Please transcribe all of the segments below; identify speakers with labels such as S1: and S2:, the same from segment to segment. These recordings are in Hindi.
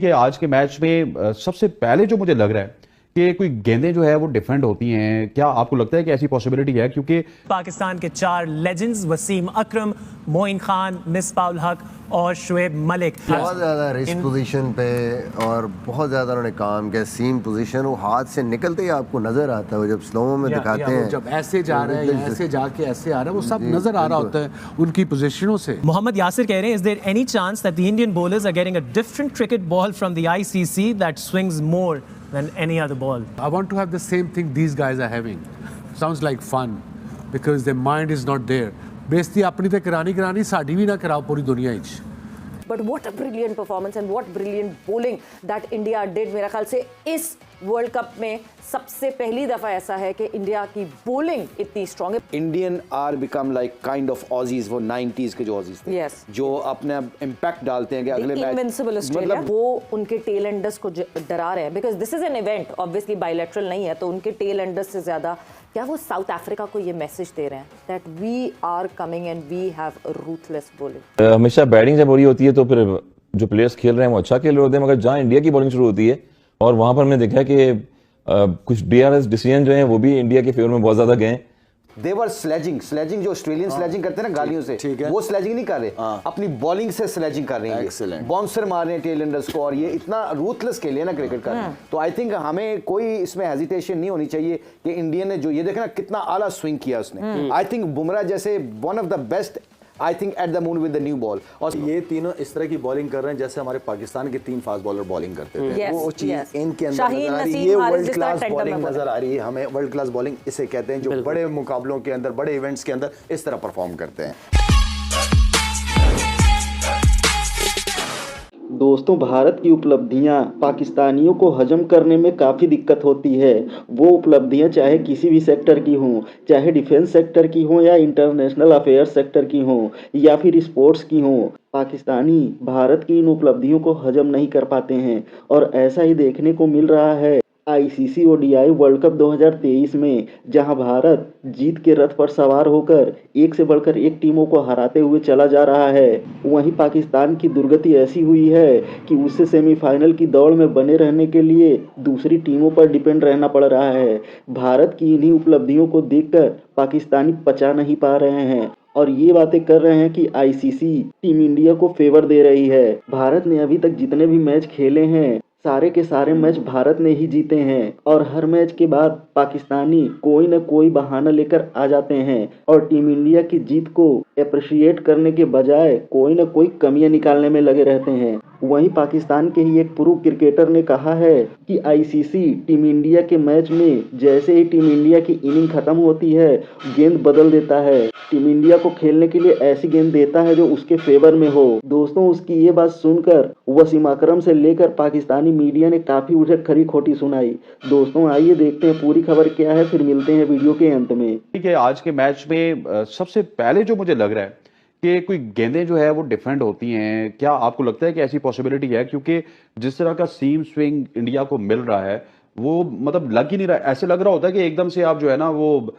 S1: ठीक है, आज के मैच में सबसे पहले जो मुझे लग रहा है कि कोई गेंदें जो है वो डिफेंड होती हैं, क्या आपको लगता है कि ऐसी पॉसिबिलिटी है? क्योंकि
S2: पाकिस्तान के 4 लेजेंड्स वसीम अकरम, मोइन खान, मिसबाह हक और शुएब मलिक
S3: बहुत ज़्यादा रिस्क पोजीशन पे और बहुत ज़्यादा उन्होंने काम किया। सीम पोजीशन वो हाथ से निकलते ही आपको नज़र आता है, वो जब स्लोमो में दिखाते हैं
S4: जब ऐसे जा रहे हैं, ऐसे जाके ऐसे आ रहा है, वो सब नज़र आ रहा होता है उनकी पोजीशनों से।
S2: मोहम्मद यासिर कह रहे हैं, is there any chance that the Indian bowlers are getting a different cricket ball from the ICC that swings more than any other ball?
S4: I want to have the same thing these guys are having. Sounds like fun because their mind is not there. बेइज्जती अपनी ते करानी साडी भी ना कराओ पूरी दुनिया etch.
S5: But what a brilliant performance and what brilliant bowling that India did. मेरा ख्याल से इस वर्ल्ड कप में सबसे पहली दफा ऐसा है कि इंडिया की बॉलिंग इतनी स्ट्रांग है।
S6: Indian are become like kind of Aussies, वो 90s के जो ऑजीज थे,
S5: yes.
S6: जो अपने इम्पैक्ट डालते हैं कि अगले मैच
S5: इनविंसिबल ऑस्ट्रेलिया, वो उनके टेल एंडर्स को डरा रहे हैं because this is an event, obviously bilateral नहीं है, तो उनके टेल एंडर्स से ज्यादा क्या वो साउथ अफ्रीका को ये मैसेज दे रहे हैं that we are coming and we have ruthless bowling.
S7: हमेशा बैटिंग जब हो रही होती है तो फिर जो प्लेयर्स खेल रहे हैं वो अच्छा खेल रहे होते हैं, मगर जहाँ इंडिया की बॉलिंग शुरू होती है और वहां पर हमने देखा है कि कुछ डीआरएस डिसीजन जो हैं वो भी इंडिया के फेवर में बहुत ज्यादा गए।
S6: देवर स्लेजिंग जो ऑस्ट्रेलियन स्लेजिंग करते हैं ना गालियों से, वो स्लेजिंग नहीं कर रहे, अपनी बॉलिंग से स्लेजिंग कर रहे हैं, एक्सीलेंट बाउंसर मार रहे हैं टेल एंडर्स को, और ये इतना रूथलेस खेल है ना क्रिकेट का। तो आई थिंक हमें कोई इसमें हेजिटेशन नहीं होनी चाहिए कि इंडिया ने जो ये देखना कितना आला स्विंग किया उसने। आई थिंक बुमराह जैसे one of the best I think at the moon with the new ball, और
S8: ये तीनों इस तरह की बॉलिंग कर रहे हैं जैसे हमारे पाकिस्तान के 3 फास्ट बॉलर बॉलिंग करते थे।
S5: yes,
S8: वो चीज
S5: yes.
S8: इनके अंदर नजर आ रही है, ये वर्ल्ड क्लास बॉलिंग नजर आ रही है हमें। वर्ल्ड क्लास बॉलिंग इसे कहते हैं जो बड़े मुकाबलों के अंदर, बड़े इवेंट्स के अंदर इस तरह परफॉर्म करते हैं।
S9: दोस्तों, भारत की उपलब्धियां पाकिस्तानियों को हजम करने में काफ़ी दिक्कत होती है। वो उपलब्धियां चाहे किसी भी सेक्टर की हों, चाहे डिफेंस सेक्टर की हों या इंटरनेशनल अफेयर्स सेक्टर की हों या फिर स्पोर्ट्स की हों, पाकिस्तानी भारत की इन उपलब्धियों को हजम नहीं कर पाते हैं। और ऐसा ही देखने को मिल रहा है आईसीसी ओडीआई वर्ल्ड कप 2023 में, जहां भारत जीत के रथ पर सवार होकर एक से बढ़कर एक टीमों को हराते हुए चला जा रहा है। वहीं पाकिस्तान की दुर्गति ऐसी हुई है कि उसे सेमीफाइनल की दौड़ में बने रहने के लिए दूसरी टीमों पर डिपेंड रहना पड़ रहा है। भारत की इन्हीं उपलब्धियों को देखकर पाकिस्तानी पचा नहीं पा रहे हैं और ये बातें कर रहे हैं कि आईसीसी टीम इंडिया को फेवर दे रही है। भारत ने अभी तक जितने भी मैच खेले हैं सारे के सारे मैच भारत ने ही जीते हैं और हर मैच के बाद पाकिस्तानी कोई न कोई बहाना लेकर आ जाते हैं और टीम इंडिया की जीत को अप्रिशिएट करने के बजाय कोई न कोई कमियां निकालने में लगे रहते हैं। वहीं पाकिस्तान के ही एक प्रो क्रिकेटर ने कहा है कि आईसीसी टीम इंडिया के मैच में जैसे ही टीम इंडिया की इनिंग खत्म होती है गेंद बदल देता है, टीम इंडिया को खेलने के लिए ऐसी गेंद देता है जो उसके फेवर में हो। दोस्तों, उसकी ये बात सुनकर वसीम अकरम से लेकर पाकिस्तानी मीडिया ने काफी उसे खरी खोटी सुनाई। दोस्तों, आइए देखते हैं पूरी खबर क्या है, फिर मिलते हैं वीडियो के अंत में।
S1: ठीक है, आज के मैच में सबसे पहले जो मुझे लग रहा है कि कोई गेंदें जो है वो डिफेंड होती हैं, क्या आपको लगता है कि ऐसी पॉसिबिलिटी है? क्योंकि जिस तरह का सीम स्विंग इंडिया को मिल रहा है वो मतलब लग ही नहीं रहा, ऐसे लग रहा होता है कि एकदम से आप जो है ना वो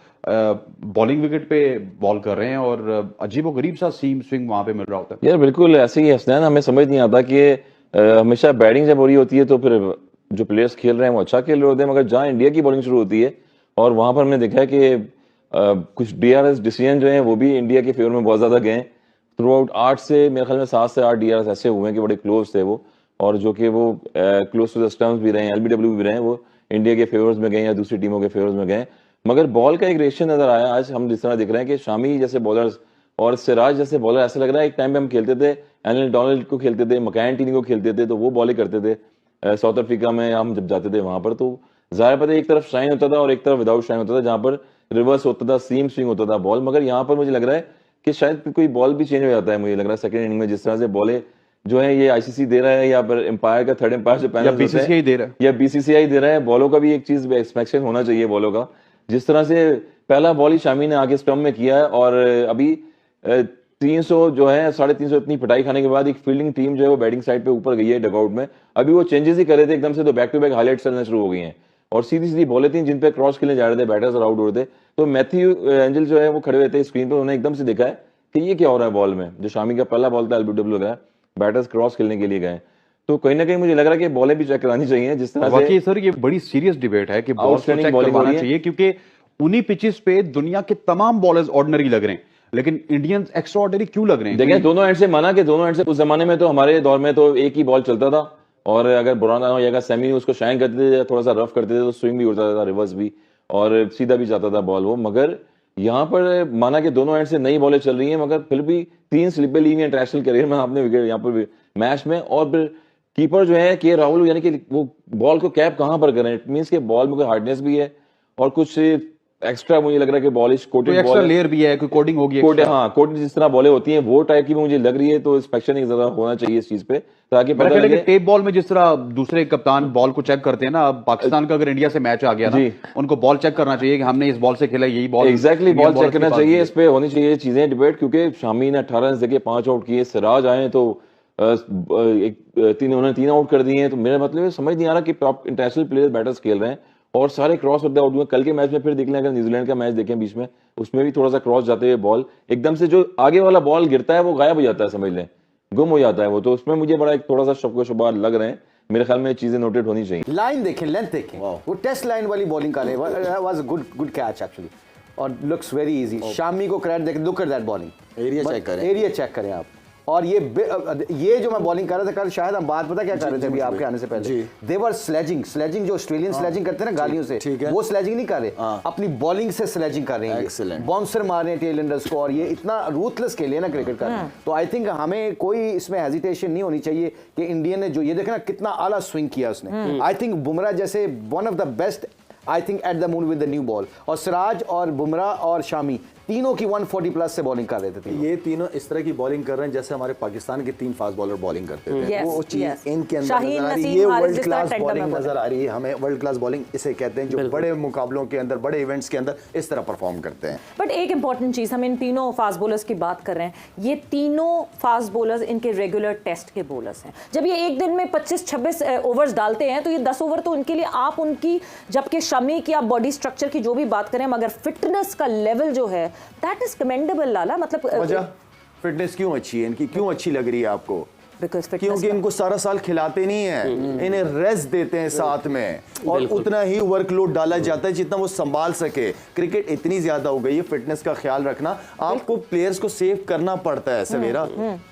S1: बॉलिंग विकेट पे बॉल कर रहे हैं और अजीबोगरीब सा सीम स्विंग वहां पे मिल रहा होता है।
S7: यार बिल्कुल ऐसे ही हसनैन, हमें समझ नहीं आता कि हमेशा बैटिंग जब हो रही होती है तो फिर जो प्लेयर्स खेल रहे हैं वो अच्छा खेल रहे होते हैं, मगर जहाँ इंडिया की बॉलिंग शुरू होती है और वहां पर हमने देखा है कि कुछ डीआरएस डिसीजन जो हैं वो भी इंडिया के फेवर में बहुत ज्यादा गए। थ्रू आउट 8 से मेरे ख्याल में 7 से 8 डीआरएस ऐसे हुए हैं कि बड़े क्लोज थे वो, और जो कि वो क्लोज टू द स्टंप्स भी रहे हैं, एलबीडब्ल्यू भी रहे हैं, वो इंडिया के फेवर्स में गए या दूसरी टीमों के फेवर्स में गए। मगर बॉल का एक रेशियो नजर आया आज हम जिस तरह दिख रहे हैं कि शामी जैसे बॉलर्स और सिराज जैसे बॉलर, ऐसा लग रहा है एक टाइम पे हम खेलते थे एलन डोनाल्ड को खेलते थे, मकैन को खेलते थे, तो वो बॉलिंग करते थे साउथ अफ्रीका में हम जब जाते थे वहां पर, तो जाहिर पता एक तरफ शाइन होता था और एक तरफ विदाउट शाइन होता था, जहां पर रिवर्स होता था, सीम स्विंग होता था बॉल। मगर यहाँ पर मुझे लग रहा है कि शायद कोई बॉल भी चेंज हो जाता है, मुझे लग रहा है सेकंड इनिंग में जिस तरह से बॉलें जो है ये आईसीसी दे रहा है या फिर एम्पायर का थर्ड एम्पायर से पैनल
S1: बीसीसीआई दे रहा है
S7: या बीसीसीआई दे रहा है, बॉलों का भी एक चीज एक्सपेक्टेशन होना चाहिए बॉलों का। जिस तरह से पहला बॉल ही शामी ने आगे स्टंप में किया है और अभी 300 जो है 350 इतनी पिटाई खाने के बाद एक फील्डिंग टीम जो है वो बैटिंग साइड पे ऊपर गई है डगआउट में। अभी वो चेंजेस ही कर रहे थे एकदम से, तो बैक टू बैक हाईलाइट्स चलना शुरू हो गई हैं और सीधी सीधी बॉलें थी जिन पे क्रॉस खेलने जा रहे थे बैटर्स और आउट हो रहे थे। तो मैथ्यू एंजल जो है वो खड़े हुए थे स्क्रीन पर, उन्होंने एकदम से देखा है कि ये क्या हो रहा है बॉल में। जो शामी का पहला बॉल था एलबीडब्ल्यू का, बैटर्स क्रॉस खेलने के लिए गए, तो कहीं ना कहीं मुझे लग रहा है कि बॉलें भी चेक करानी चाहिए जिस तरह
S1: वाकई
S7: से
S1: सर ये बड़ी सीरियस डिबेट है कि बॉल को
S7: Outstanding
S1: चेक
S7: bowling हो
S1: करवाना
S7: रही है।
S1: चाहिए, क्योंकि उन्हीं पिचेस पे दुनिया के तमाम बॉलर्स ऑर्डिनरी लग रहे हैं, लेकिन इंडियंस एक्स्ट्रा ऑर्डिनरी क्यों लग रहे हैं?
S7: देखें दोनों एंड से माना कि दोनों एंड से उस जमाने में तो हमारे दौर में तो एक ही बॉल चलता था, और अगर बुरा ना हो या अगर सेमी उसको शाइन करते थे या थोड़ा सा रफ करते थे तो स्विंग भी उड़ता था, रिवर्स भी, और सीधा भी जाता था बॉल वो। मगर यहाँ पर माना कि दोनों एंड से नई बॉलें चल रही हैं, मगर फिर भी 3 स्लिपें ली हुई हैं इंटरनेशनल करियर में आपने विकेट यहाँ पर मैच में। और फिर कीपर जो है के राहुल, यानी कि वो बॉल को कैप कहाँ पर करें, इट मीन्स के बॉल में कोई हार्डनेस भी है और कुछ एक्स्ट्रा मुझे लग रहा है कि बॉलिश कोटेड
S1: एक्स्ट्रा
S7: बॉल
S1: लेयर भी है, कोई कोडिंग होगी
S7: कोटेड,
S1: extra।
S7: हाँ कोटेड जिस तरह बॉलें होती हैं वो टाइप की मुझे लग रही है, तो इंस्पेक्शन एक जरा होना चाहिए इस चीज पे ताकि
S1: मेरा
S7: पता
S1: ख्याल है कि
S7: लगे।
S1: टेप बॉल में जिस तरह दूसरे कप्तान बॉल को चेक करते हैं ना, अब पाकिस्तान का अगर इंडिया से मैच आ गया ना,
S7: जी।
S1: उनको बॉल चेक करना चाहिए कि हमने इस बॉल से खेला, यही ball
S7: exactly
S1: Indian
S7: ball
S1: bowlers
S7: check
S1: के
S7: करना
S1: पास
S7: चाहिए,
S1: भी
S7: इस पे होनी चाहिए चीजें डिबेट, क्योंकि शामी ने 18 रन देके 5 आउट किए, सिराज आए तो उन्होंने 3 आउट कर दिए हैं। तो मेरा मतलब है समझ नहीं आ रहा कि इंटरनेशनल प्लेयर बैटर्स खेल रहे हैं और सारे क्रॉस होते आउट हुए। कल के मैच में फिर देख लें, अगर न्यूजीलैंड का मैच देखें बीच में, उसमें भी थोड़ा सा क्रॉस जाते हुए बॉल एकदम से जो आगे वाला बॉल गिरता है वो गायब हो जाता है, समझ लें गुम हो जाता है वो। तो उसमें मुझे बड़ा एक थोड़ा सा शक शुबा लग रहे हैं, मेरे ख्याल में ये चीजें नोटेड होनी चाहिए।
S6: लाइन देखें, लेंथ देखें, वो टेस्ट लाइन वाली बॉलिंग कर रहे हैं, was a good catch actually और लुक्स वेरी इजी। शामी को क्रेडिट देखें, look at that bowling,
S8: area check करें,
S6: एरिया चेक करें आप। और ये जो मैं बॉलिंग कर रहा था कल, शायद हम बात पता क्या कर रहे थे अभी आपके आने से पहले, देवर स्लेजिंग जो ऑस्ट्रेलियन स्लेजिंग करते हैं ना गालियों से, वो स्लेजिंग नहीं कर रहे, अपनी बॉलिंग से स्लेजिंग कर रहे हैं, बाउंसर मार रहे हैं टेल एंडर्स को, और ये इतना रूथलेस खेले ना क्रिकेट का। तो आई थिंक हमें कोई इसमें हेजिटेशन नहीं होनी चाहिए कि इंडिया ने जो ये देखना कितना आला स्विंग किया उसने। आई थिंक बुमराह जैसे one of the best I think at the moon with the new ball, और सिराज और बुमराह और शामी तीनों की 140 प्लस से बॉलिंग कर रहे थे।
S8: ये तीनों इस तरह की बॉलिंग कर रहे हैं जैसे हमारे पाकिस्तान के 3 फास्ट बॉलर बॉलिंग करते थे।
S5: Yes,
S8: वो चीज
S5: yes.
S8: इनके अंदर
S5: शाहीन
S8: नजर आ रही है।
S5: नसीम,
S8: ये
S5: हारिस
S8: वर्ल्ड
S5: जिस
S8: क्लास
S5: तरह टेंडर
S8: बॉलिंग
S5: में
S8: नजर आ रही है हमें। वर्ल्ड क्लास बॉलिंग इसे कहते हैं जो बड़े मुकाबलों के अंदर, बड़े इवेंट्स के अंदर इस तरह परफॉर्म करते हैं।
S5: बट एक इंपॉर्टेंट चीज, हम इन तीनों फास्ट बॉलर्स की बात कर रहे हैं, ये तीनों फास्ट बॉलर्स इनके रेगुलर टेस्ट के बॉलर्स हैं। जब ये एक दिन में 25-26 ओवर्स डालते हैं तो ये 10 ओवर तो उनके लिए आप उनकी, जबकि शमी की आप बॉडी स्ट्रक्चर की जो भी बात करें, मगर फिटनेस का लेवल जो है दैट इज कमेंडेबल लाला। मतलब
S8: वजह फिटनेस क्यों अच्छी है इनकी, क्यों अच्छी लग रही है आपको?
S5: क्योंकि
S8: इनको सारा साल खिलाते नहीं है, इन्हें रेस्ट देते हैं साथ में, और उतना ही वर्कलोड डाला जाता है जितना वो संभाल सके। क्रिकेट इतनी ज्यादा हो गई है, फिटनेस का ख्याल रखना आपको, प्लेयर्स को सेव करना पड़ता है सवेरा।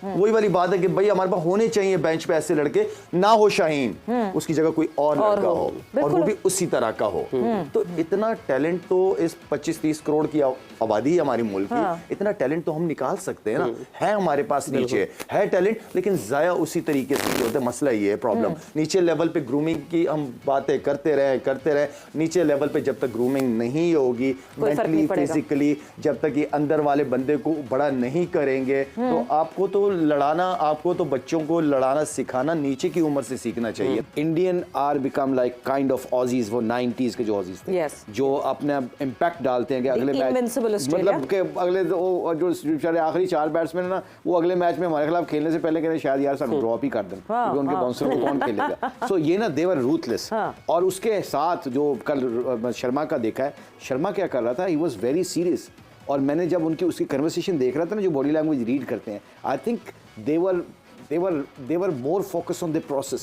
S8: वही वाली बात है कि भाई हमारे पास होने चाहिए बेंच पे ऐसे लड़के, ना हो शाहीन उसकी जगह कोई और लड़का हो और वो भी उसी तरह का हो। तो इतना टैलेंट तो इस 25-30 करोड़ की आबादी है हमारी मुल्क की, इतना टैलेंट तो हम निकाल सकते हैं ना, है हमारे पास नीचे है टैलेंट, लेकिन जाया उसी तरीके से होता है। मसला ये है, प्रॉब्लम नीचे लेवल पे ग्रूमिंग की हम बातें करते रहे, नीचे लेवल पे जब तक ग्रूमिंग नहीं होगी मेंटली फिजिकली, जब तक ये अंदर वाले बंदे को बड़ा नहीं करेंगे, तो आपको तो लड़ाना, आपको तो बच्चों को लड़ाना सिखाना नीचे की उम्र से सीखना चाहिए।
S6: Indian are become like kind of Aussies, वो 90s के जो ऑजीज थे, जो अपने इम्पैक्ट डालते हैं कि अगले मैच, मतलब कि अगले जो बेचारे आखिरी 4 बैट्समैन है ना, वो अगले मैच में हमारे खिलाफ खेलने से पहले कह रहे शायद यार सब ड्रॉप ही कर दें क्योंकि उनके बाउंसर को कौन खेलेगा। सो ये ना देवर रूथलेस। और उसके साथ जो कल शर्मा का देखा है, शर्मा क्या कर रहा था, ही वाज वेरी सीरियस। और मैंने जब उनकी उसकी कन्वर्सेशन देख रहा था ना, जो बॉडी लैंग्वेज रीड करते हैं, I think they were more focused on the process।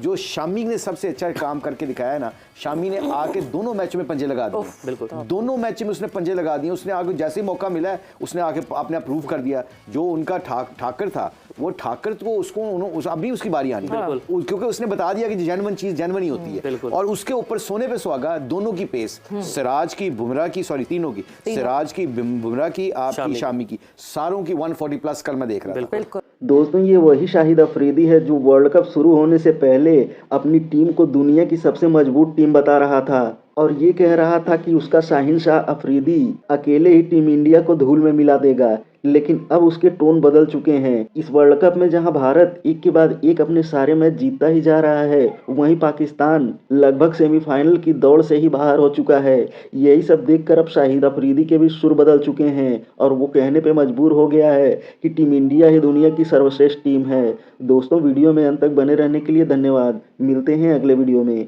S6: जो शामी ने सबसे अच्छा काम करके दिखाया है ना, शामी ने आके दोनों मैच में पंजे लगा दिए, दोनों मैच में उसने पंजे लगा दिए। उसने आगे जैसे ही मौका मिला है उसने आके अपने आप प्रूव कर दिया। जो उनका ठाकर था, वो ठाकर को उसको अभी उसकी बारी आनी है, क्योंकि उसने बता दिया कि जेन्युइन चीज जेन्युइन ही होती है। और उसके ऊपर सोने पे सुहागा दोनों की पेस, सिराज की, बुमराह की, सॉरी तीनों की, सिराज की, बुमराह की, आपकी, शामी की, सारों की 140 प्लस कल मैं देख रहा था।
S9: दोस्तों ये वही शाहिद अफरीदी है जो वर्ल्ड कप शुरू होने से पहले अपनी टीम को दुनिया की सबसे मजबूत टीम बता रहा था और ये कह रहा था कि उसका शाहीन शाह अफरीदी अकेले ही टीम इंडिया को धूल में मिला देगा। लेकिन अब उसके टोन बदल चुके हैं। इस वर्ल्ड कप में जहां भारत एक के बाद एक अपने सारे मैच जीतता ही जा रहा है, वहीं पाकिस्तान लगभग सेमीफाइनल की दौड़ से ही बाहर हो चुका है। यही सब देखकर अब शाहिद अफरीदी के भी सुर बदल चुके हैं और वो कहने पे मजबूर हो गया है कि टीम इंडिया ही दुनिया की सर्वश्रेष्ठ टीम है। दोस्तों वीडियो में अंत तक बने रहने के लिए धन्यवाद। मिलते हैं अगले वीडियो में।